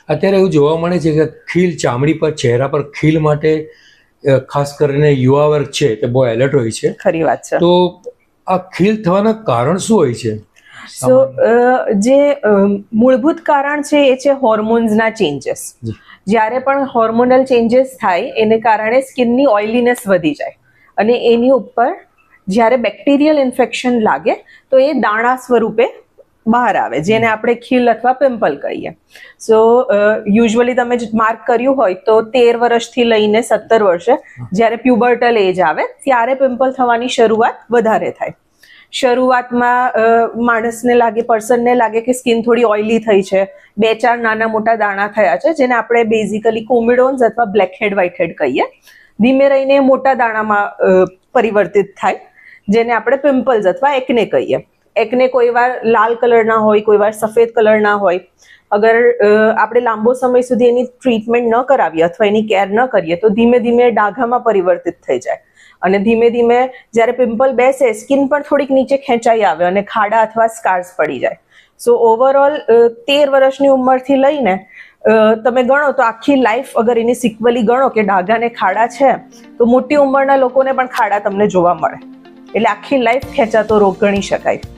અત્યારે એવું જોવા મળે છે કે ખીલ ચામડી પર, ચહેરા પર ખીલ માટે ખાસ કરીને યુવા વર્ગ છે તે બહુ એલર્ટ હોય છે. ખરી વાત છે. તો આ ખીલ થવાના કારણ શું હોય છે? સો જે મૂળભૂત કારણ છે એ છે હોર્મોન્સના ચેન્જીસ. જ્યારે પણ હોર્મોનલ ચેન્જીસ થાય એને કારણે સ્કિનની ઓઇલીનેસ વધી જાય અને એની ઉપર જ્યારે બેક્ટેરિયલ ઇન્ફેક્શન લાગે તો એ દાણા સ્વરૂપે બહાર આવે, જેને આપણે ખીલ અથવા પિમ્પલ કહીએ. સો યુઝ્યુઅલી તમે માર્ક કર્યું હોય તો 13 વર્ષથી લઈને 17 વર્ષે જ્યારે પ્યુબર્ટલ એજ આવે ત્યારે પિમ્પલ થવાની શરૂઆત વધારે થાય. શરૂઆતમાં માણસને લાગે, પર્સનને લાગે કે સ્કિન થોડી ઓઇલી થઈ છે, 2-4 નાના મોટા દાણા થયા છે, જેને આપણે બેઝિકલી કોમિડોન્સ અથવા બ્લેક હેડ વ્હાઇટ હેડ કહીએ. ધીમે રહીને મોટા દાણામાં પરિવર્તિત થાય, જેને આપણે પિમ્પલ્સ અથવા એકને કહીએ. એકને કોઈ વાર લાલ કલરના હોય, કોઈ વાર સફેદ કલરના હોય. અગર આપણે લાંબો સમય સુધી એની ટ્રીટમેન્ટ ન કરાવીએ અથવા એની કેર ન કરીએ તો ધીમે ધીમે ડાઘામાં પરિવર્તિત થઈ જાય અને ધીમે ધીમે જ્યારે પિમ્પલ બેસે સ્કિન પણ થોડીક નીચે ખેંચાઈ આવે અને ખાડા અથવા સ્કાર્સ પડી જાય. સો ઓવરઓલ 13 વર્ષની ઉંમરથી લઈને તમે ગણો તો આખી લાઈફ અગર એની સિક્વલી ગણો કે ડાઘાને ખાડા છે તો મોટી ઉંમરના લોકોને પણ ખાડા તમને જોવા મળે, એટલે આખી લાઈફ ખેંચાતો રોગ ગણી શકાય.